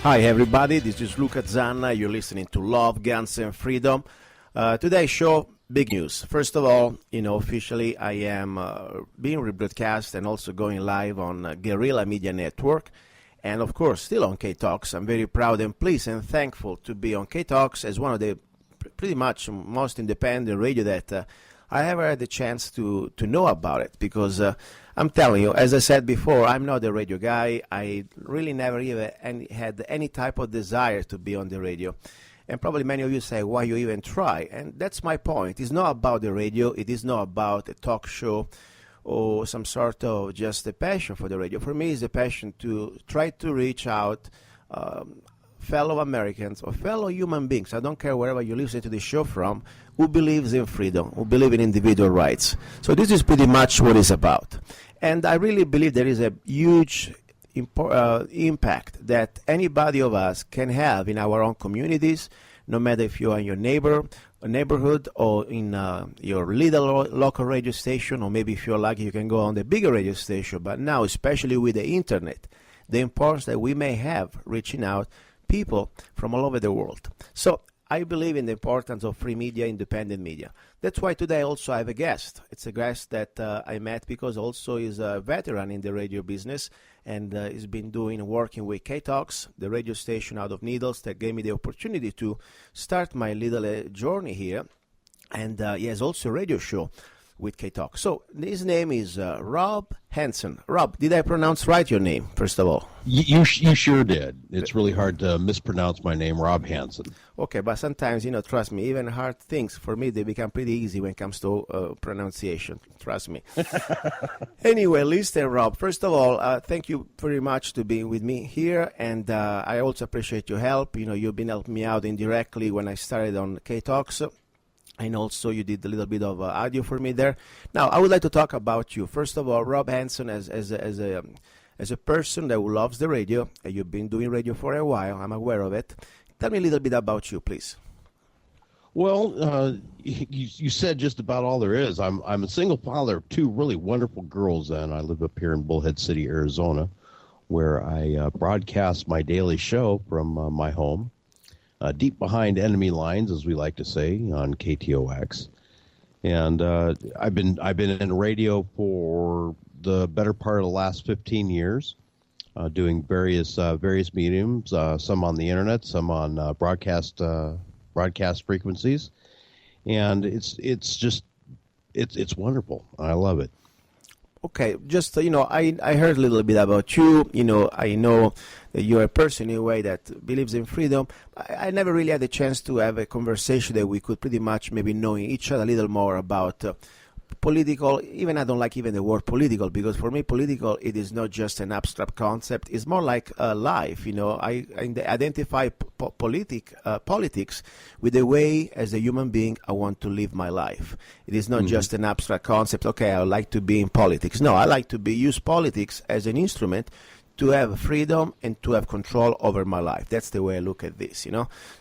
Hi everybody, this is Luca Zanna. You're listening to Love, Guns and Freedom. Today's show, big news. First of all, officially I am being rebroadcast and also going live on Guerrilla Media Network. And of course, still on K-Talks. I'm very proud and pleased and thankful to be on K-Talks as one of the pretty much most independent radio that I ever had the chance to know about it, because I'm telling you, as I said before, I'm not a radio guy. I really never even had any type of desire to be on the radio. And probably many of you say, why you even try? And that's my point. It's not about the radio. It is not about a talk show or some sort of just a passion for the radio. For me, it's a passion to try to reach out fellow Americans or fellow human beings, I don't care wherever you listen to the show from, who believes in freedom, who believe in individual rights. So this is pretty much what it's about. And I really believe there is a huge impact that anybody of us can have in our own communities, no matter if you are in your neighborhood or in your little local radio station, or maybe if you're lucky you can go on the bigger radio station. But now, especially with the internet, the importance that we may have reaching out people from all over the world. So I believe in the importance of free media, independent media. That's why today also I have a guest. It's a guest that I met because also is a veteran in the radio business, and he's been working with K-Talks, the radio station out of Needles that gave me the opportunity to start my little journey here. And he has also a radio show with K-Talk. So his name is Rob Hanson. Rob, did I pronounce right your name, first of all? You sure did. It's really hard to mispronounce my name, Rob Hanson. Okay, but sometimes, trust me, even hard things, for me, they become pretty easy when it comes to pronunciation. Trust me. Anyway, listen, Rob, first of all, thank you very much to being with me here, and I also appreciate your help. You've been helping me out indirectly when I started on K-Talks. And also you did a little bit of audio for me there. Now, I would like to talk about you. First of all, Rob Hanson as a person that loves the radio. You've been doing radio for a while. I'm aware of it. Tell me a little bit about you, please. Well, you said just about all there is. I'm a single father of two really wonderful girls, and I live up here in Bullhead City, Arizona, where I broadcast my daily show from my home. Deep behind enemy lines, as we like to say, on KTOX, and I've been in radio for the better part of the last 15 years, doing various mediums, some on the internet, some on broadcast frequencies, and it's wonderful. I love it. Okay, just, I heard a little bit about you. I know that you're a person in a way that believes in freedom. I never really had a chance to have a conversation that we could pretty much maybe know each other a little more about political. Even I don't like even the word political, because for me political, it is not just an abstract concept. It's more like life. I identify politics with the way as a human being I want to live my life. It is not just an abstract concept. Okay, I would like to be in politics. No, I like to use politics as an instrument to have freedom and to have control over my life. That's the way I look at this.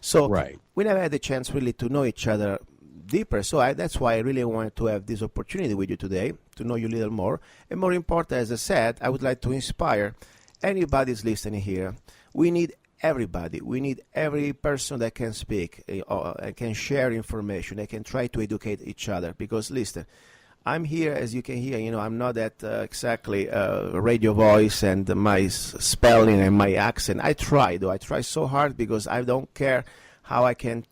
So right. We never had a chance really to know each other deeper, so that's why I really wanted to have this opportunity with you today to know you a little more. And more important, as I said, I would like to inspire anybody's listening here. We need everybody. We need every person that can speak, can share information, that can try to educate each other. Because listen, I'm here, as you can hear, I'm not that exactly radio voice and my spelling and my accent. I try so hard, because I don't care how I can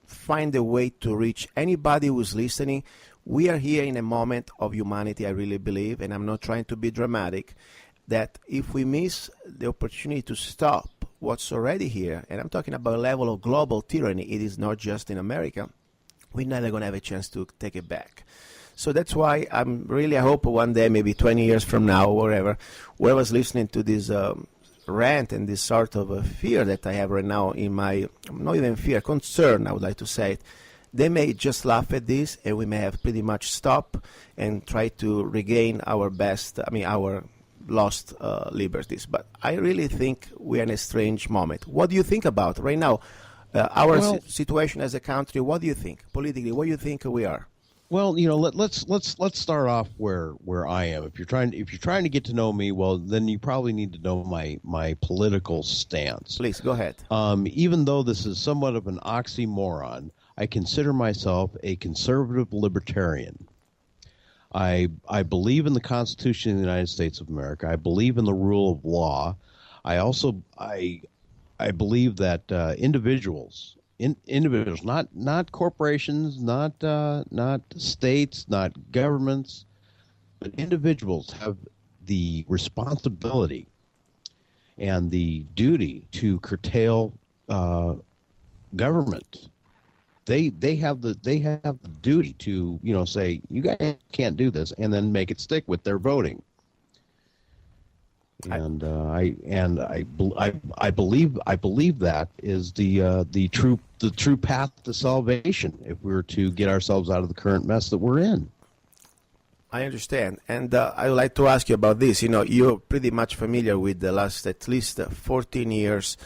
find a way to reach anybody who's listening. We are here in a moment of humanity, I really believe, and I'm not trying to be dramatic, that if we miss the opportunity to stop what's already here, and I'm talking about a level of global tyranny, it is not just in America, we're never going to have a chance to take it back. So that's why I hope one day, maybe 20 years from now, or wherever, whoever's listening to this rant and this sort of fear that I have right now in my, not even fear, concern, I would like to say it, they may just laugh at this, and we may have pretty much stop and try to regain our our lost liberties. But I really think we're in a strange moment. What do you think about right now, our situation as a country? What do you think politically? What do you think we are? Well, let's start off where I am. If you're trying to get to know me, well, then you probably need to know my political stance. Please go ahead. Even though this is somewhat of an oxymoron, I consider myself a conservative libertarian. I believe in the Constitution of the United States of America. I believe in the rule of law. I believe that individuals, not corporations, not states, not governments, but individuals have the responsibility and the duty to curtail government. They have the duty to say you guys can't do this, and then make it stick with their voting. And I believe that is the true path to salvation if we were to get ourselves out of the current mess that we're in. I understand, and I would like to ask you about this. You're pretty much familiar with the last at least 14 years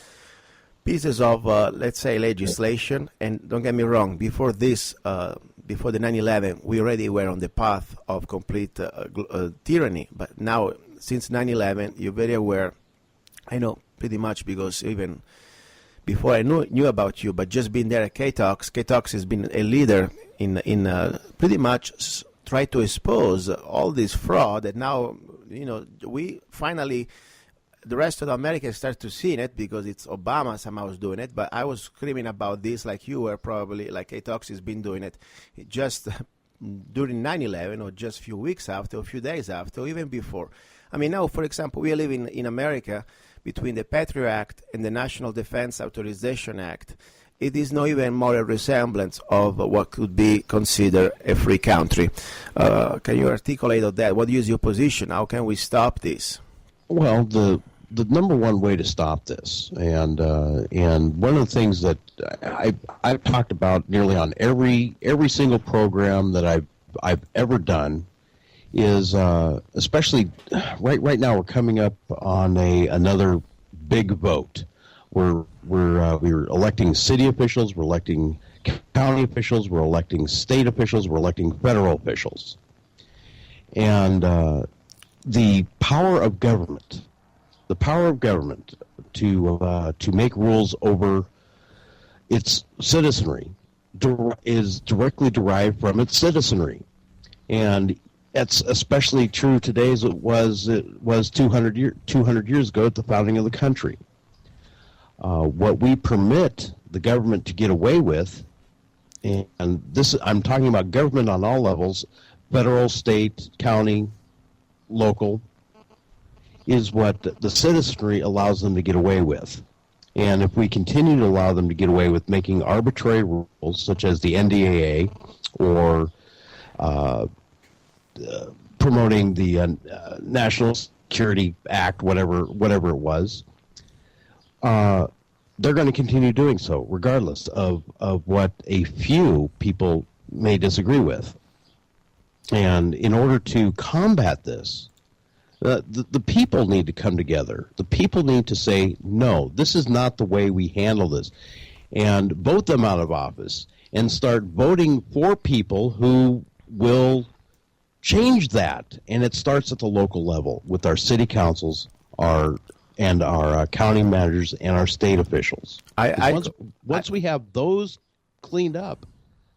pieces of, let's say, legislation. And don't get me wrong, before this, before the 9/11, we already were on the path of complete tyranny. But now, since 9/11, you're very aware. I know pretty much because even before I knew about you, but just being there at K-Talks has been a leader in pretty much try to expose all this fraud that now, we finally, the rest of America starts to see it because it's Obama somehow is doing it. But I was screaming about this like you were probably, like K-Talks has been doing it just during 9/11 or just a few weeks after, or a few days after, or even before. I mean, now, for example, we are living in America between the Patriot Act and the National Defense Authorization Act. It is not even more a resemblance of what could be considered a free country. Can you articulate on that? What is your position? How can we stop this? Well, the number one way to stop this, and one of the things that I've talked about nearly on every single program that I've ever done, is especially right now we're coming up on another big vote. We're electing city officials, we're electing county officials, we're electing state officials, we're electing federal officials, and the power of government to make rules over its citizenry is directly derived from its citizenry, and that's especially true today as it was 200 years ago at the founding of the country. What we permit the government to get away with, and this I'm talking about government on all levels, federal, state, county, local, is what the citizenry allows them to get away with. And if we continue to allow them to get away with making arbitrary rules, such as the NDAA, or promoting the National Security Act, whatever it was, they're going to continue doing so, regardless of what a few people may disagree with. And in order to combat this, the people need to come together. The people need to say, no, this is not the way we handle this, and vote them out of office and start voting for people who will change that. And it starts at the local level with our city councils, our county managers, and our state officials. Once we have those cleaned up,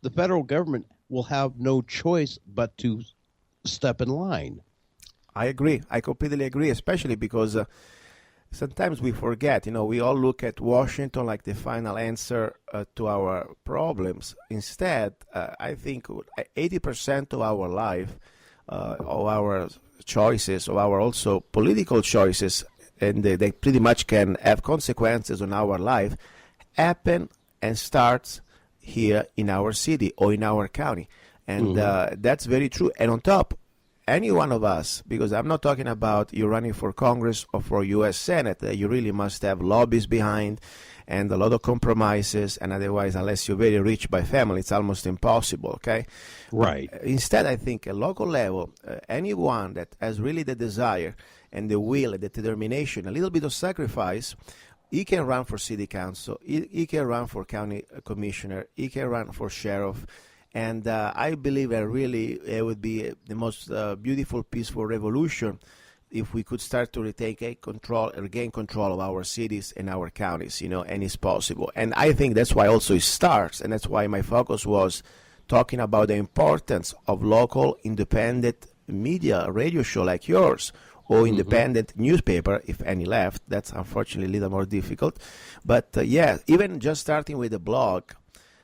the federal government will have no choice but to step in line. I agree. I completely agree, especially because sometimes we forget, we all look at Washington like the final answer to our problems. Instead, I think 80% of our life, of our choices, of our also political choices, and they pretty much can have consequences on our life, happen and starts here in our city or in our county. And that's very true. And on top, any one of us, because I'm not talking about you running for Congress or for U.S. Senate, you really must have lobbies behind and a lot of compromises, and otherwise, unless you're very rich by family, it's almost impossible, okay? Right. Instead, I think at local level, anyone that has really the desire and the will and the determination, a little bit of sacrifice, he can run for city council, he can run for county commissioner, he can run for sheriff, And I believe that really it would be the most beautiful, peaceful revolution if we could start to regain control of our cities and our counties, and it's possible. And I think that's why also it starts, and that's why my focus was talking about the importance of local independent media, radio show like yours, or independent newspaper, if any left. That's unfortunately a little more difficult. But even just starting with a blog,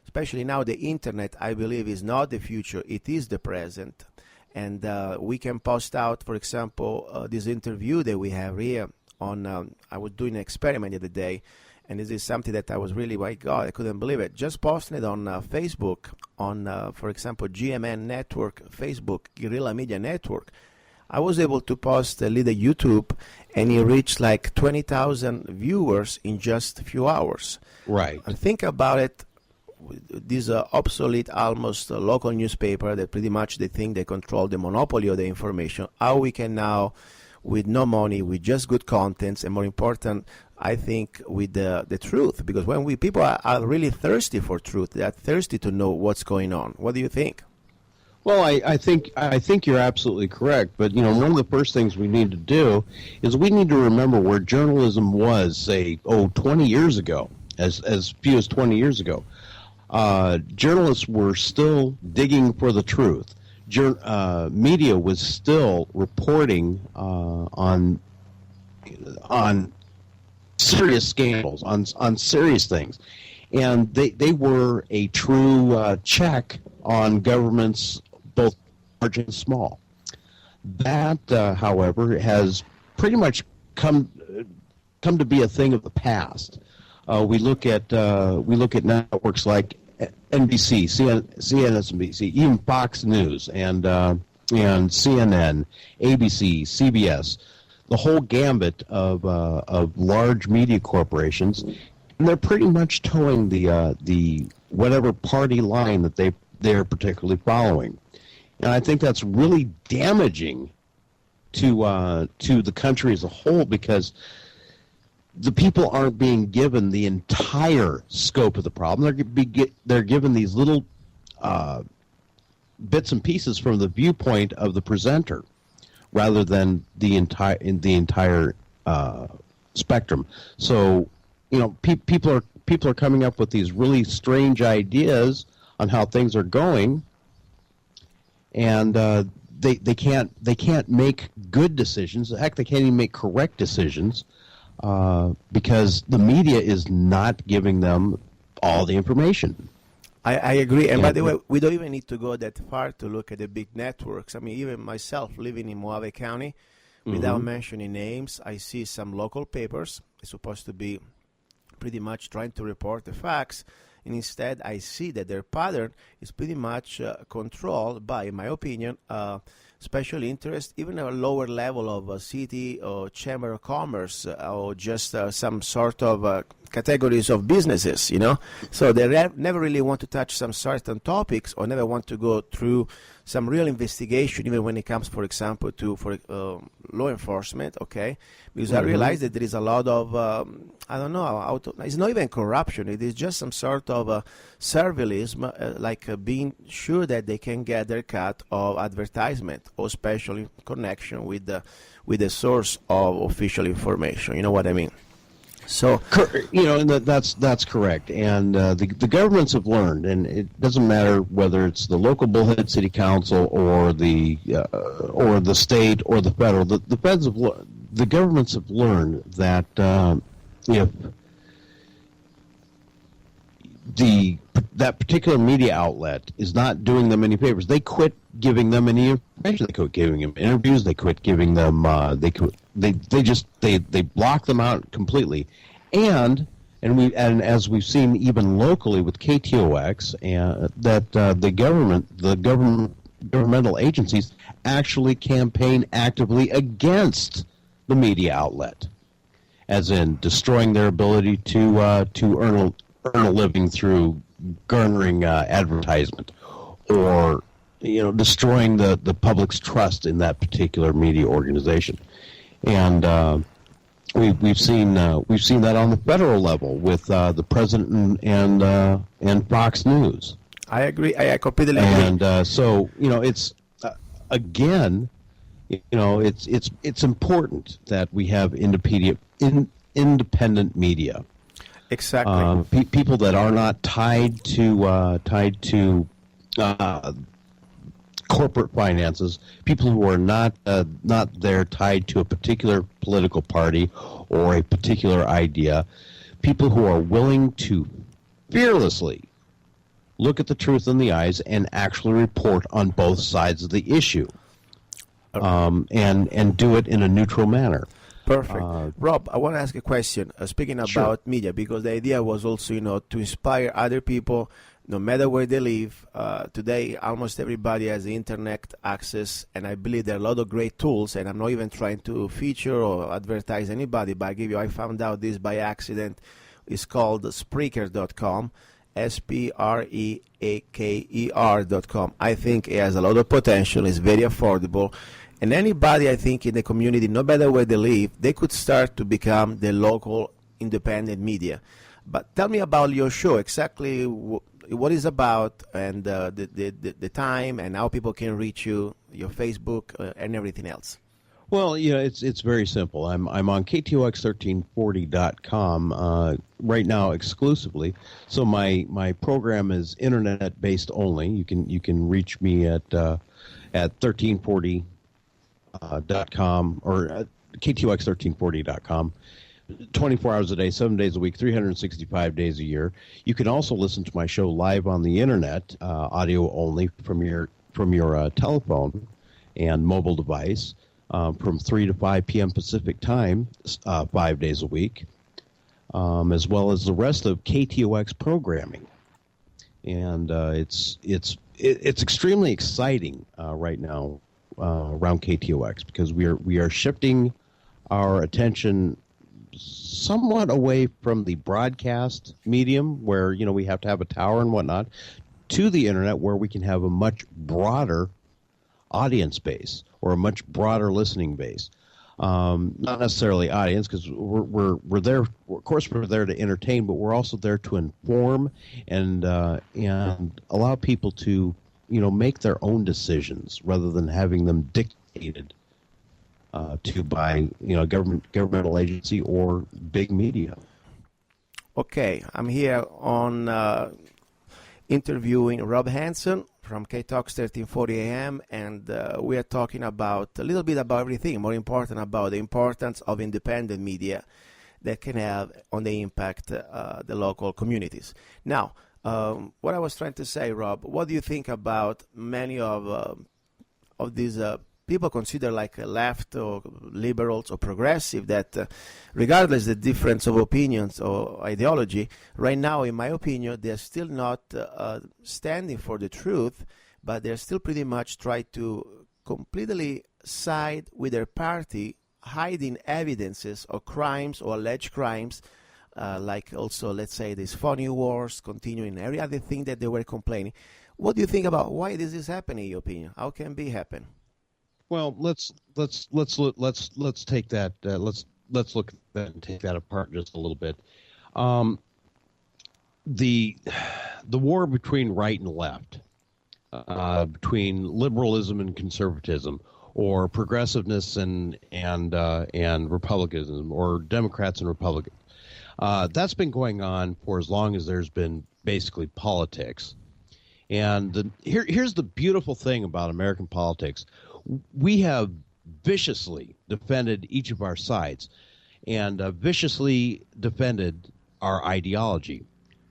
especially now the internet, I believe is not the future, it is the present. And we can post out, for example, this interview that we have here on, I was doing an experiment the other day, and this is something that I was really, my God, I couldn't believe it. Just posting it on Facebook, on, for example, GMN Network, Facebook, Guerrilla Media Network. I was able to post a little YouTube, and it reached like 20,000 viewers in just a few hours. Right. And think about it. This obsolete, almost local newspaper that pretty much they think they control the monopoly of the information. How we can now, with no money, with just good contents, and more important, I think, with the truth. Because when people are really thirsty for truth, they are thirsty to know what's going on. What do you think? Well, I think you're absolutely correct. But one of the first things we need to do is we need to remember where journalism was, say, 20 years ago, as few as 20 years ago. Journalists were still digging for the truth. Media was still reporting on serious scandals, on serious things, and they were a true check on governments, both large and small. That, however, has pretty much come to be a thing of the past. We look at networks like NBC, CNBC, even Fox News, and CNN, ABC, CBS, the whole gambit of large media corporations, and they're pretty much towing the whatever party line that they're particularly following, and I think that's really damaging to the country as a whole, because the people aren't being given the entire scope of the problem. They're given these little bits and pieces from the viewpoint of the presenter, rather than the entire spectrum. So, people are coming up with these really strange ideas on how things are going, and they can't make good decisions. Heck, they can't even make correct decisions. Because the media is not giving them all the information. I agree. And by the way, we don't even need to go that far to look at the big networks. I mean, even myself, living in Mojave County, without mentioning names, I see some local papers. It's supposed to be pretty much trying to report the facts. And instead, I see that their pattern is pretty much controlled by, in my opinion, special interest, even a lower level of a city or chamber of commerce, or just some sort of categories of businesses, So they never really want to touch some certain topics, or never want to go through some real investigation, even when it comes, for example, to law enforcement, okay? Because I realize that there is a lot of, I don't know, it's not even corruption. It is just some sort of servilism, like being sure that they can get their cut of advertisement, or especially in connection with the source of official information. You know what I mean? So, and that's correct. And the governments have learned, and it doesn't matter whether it's the local Bullhead City Council or the state or the federal. The governments have learned that if that particular media outlet is not doing them any favors, they quit giving them any information. They quit giving them interviews. They quit giving them. They block them out completely. And as we've seen even locally with KTOX, that the governmental agencies actually campaign actively against the media outlet, as in destroying their ability to earn a living through garnering advertisement, or destroying the public's trust in that particular media organization. And we've seen that on the federal level with the president and Fox News. I agree. I completely agree. And so, it's again, it's important that we have independent media. Exactly. People that are not tied to corporate finances, people who are not there tied to a particular political party or a particular idea, people who are willing to fearlessly look at the truth in the eyes and actually report on both sides of the issue, and do it in a neutral manner. Perfect. Rob, I want to ask a question. Speaking Sure. about media, because the idea was also, to inspire other people, no matter where they live. Today, almost everybody has internet access, and I believe there are a lot of great tools. And I'm not even trying to feature or advertise anybody, but I found out this by accident. It's called Spreaker.com. Spreaker.com. I think it has a lot of potential. It's very affordable. And anybody, I think, in the community, no matter where they live, they could start to become the local independent media. But tell me about your show, exactly what it's about, and the time, and how people can reach you, your Facebook, and everything else. Well, it's very simple. I'm on KTOX1340.com right now exclusively. So my program is internet based only. You can reach me at 1340.com or KTOX1340.com. 24 hours a day, 7 days a week, 365 days a year. You can also listen to my show live on the internet, audio only from your telephone and mobile device. From 3 to 5 p.m. Pacific time, 5 days a week, as well as the rest of KTOX programming. And it's extremely exciting right now around KTOX, because we are shifting our attention somewhat away from the broadcast medium, where we have to have a tower and whatnot, to the internet, where we can have a much broader audience base, or a much broader listening base. Not necessarily audience, because we're there. Of course, we're there to entertain, but we're also there to inform and allow people to make their own decisions rather than having them dictated to by governmental agency or big media. Okay, I'm here on interviewing Rob Hanson from KTOX 1340 AM, and we are talking about a little bit about everything, more important about the importance of independent media that can have on the impact the local communities. Now, what I was trying to say, Rob, what do you think about many of these people consider like left or liberals or progressive, that regardless the difference of opinions or ideology, right now, in my opinion, they're still not standing for the truth, but they're still pretty much try to completely side with their party, hiding evidences of crimes or alleged crimes, like also, let's say, these funny wars continuing, every other thing that they were complaining. What do you think about why this is happening, in your opinion? How can it be happen? Well, let's take that. Let's look at that and take that apart just a little bit. The war between right and left, between liberalism and conservatism, or progressiveness and republicanism, or Democrats and Republicans, that's been going on for as long as there's been basically politics. And here's the beautiful thing about American politics. We have viciously defended each of our sides, and viciously defended our ideology.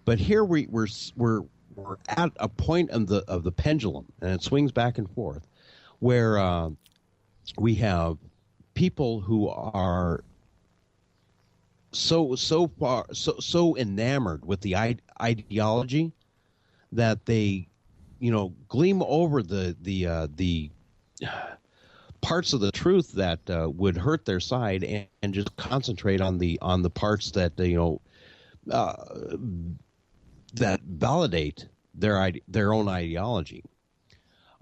But here we're at a point of the pendulum, and it swings back and forth, where we have people who are so enamored with the ideology that they gleam over the parts of the truth that would hurt their side, and just concentrate on the parts that that validate their own ideology,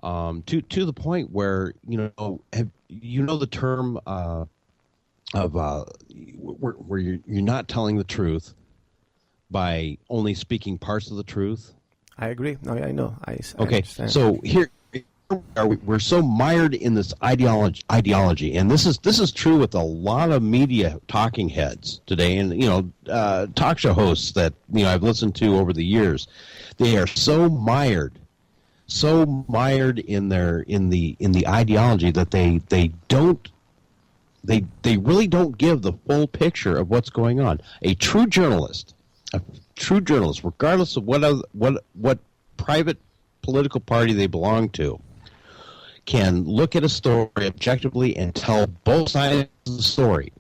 to the point where the term where you're not telling the truth by only speaking parts of the truth. I agree. No, I know. I Okay, understand. so here we're so mired in this ideology, and this is true with a lot of media talking heads today, and talk show hosts that I've listened to over the years. They are so mired in the ideology that they really don't give the full picture of what's going on. A true journalist, regardless of what private political party they belong to, can look at a story objectively and tell both sides of the story.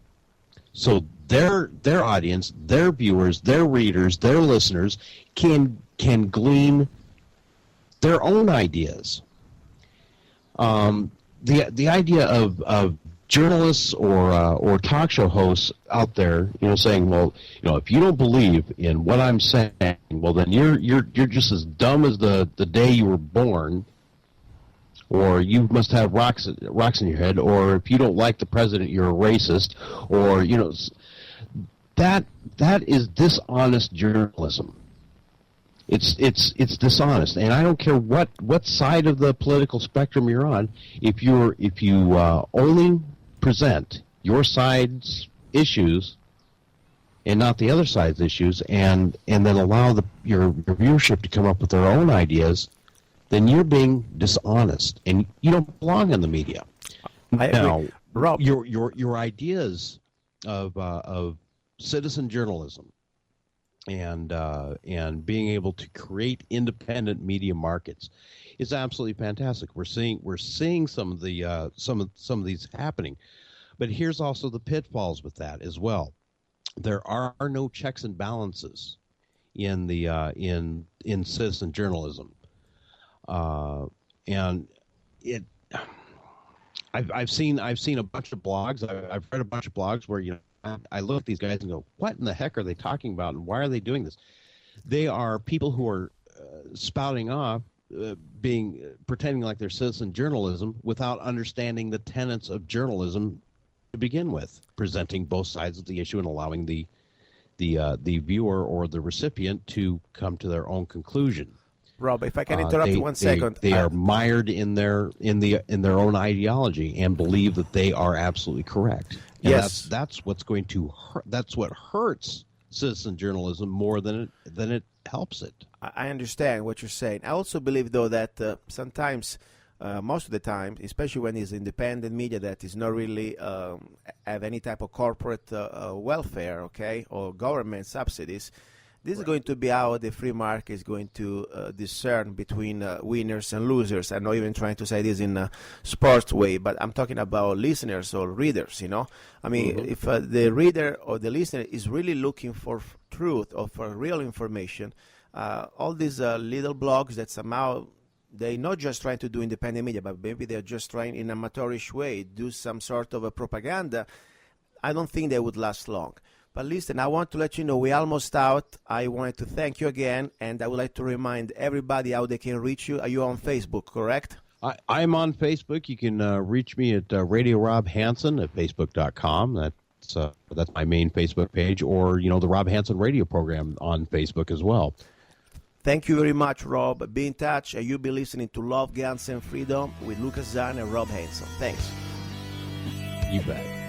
So their audience, their viewers, their readers, their listeners can glean their own ideas. The idea of journalists or talk show hosts out there, saying, well, if you don't believe in what I'm saying, well, then you're just as dumb as the day you were born, or you must have rocks in your head, or if you don't like the president, you're a racist, or that is dishonest journalism. It's dishonest, and I don't care what side of the political spectrum you're on. If you only present your side's issues and not the other side's issues, and then allow your viewership to come up with their own ideas, then you're being dishonest, and you don't belong in the media. I agree. Now, Rob, your ideas of citizen journalism and being able to create independent media markets is absolutely fantastic. We're seeing some of these happening, but here's also the pitfalls with that as well. There are no checks and balances in citizen journalism, and I've seen a bunch of blogs. I've read a bunch of blogs where I look at these guys and go, what in the heck are they talking about, and why are they doing this? They are people who are spouting off, pretending like they're citizen journalism without understanding the tenets of journalism to begin with, presenting both sides of the issue and allowing the viewer or the recipient to come to their own conclusion. Rob, if I can interrupt you 1 second. They are mired in their own ideology and believe that they are absolutely correct. And yes, that's what's going to hurt. That's what hurts citizen journalism more than it helps it. I understand what you're saying. I also believe, though, that sometimes, most of the time, especially when it's independent media that is not really have any type of corporate welfare, okay, or government subsidies, this is going to be how the free market is going to discern between winners and losers. I'm not even trying to say this in a sports way, but I'm talking about listeners or readers, I mean, if the reader or the listener is really looking for truth or for real information, all these little blogs that somehow they're not just trying to do independent media, but maybe they're just trying in an amateurish way do some sort of a propaganda, I don't think they would last long. But listen, I want to let you know we're almost out. I wanted to thank you again, and I would like to remind everybody how they can reach you. Are you on Facebook, correct? I'm on Facebook. You can reach me at Radio Rob Hanson at Facebook.com. That's my main Facebook page, or the Rob Hanson radio program on Facebook as well. Thank you very much, Rob. Be in touch, and you'll be listening to Love, Guns, and Freedom with Lucas Zanna and Rob Hanson. Thanks. You bet.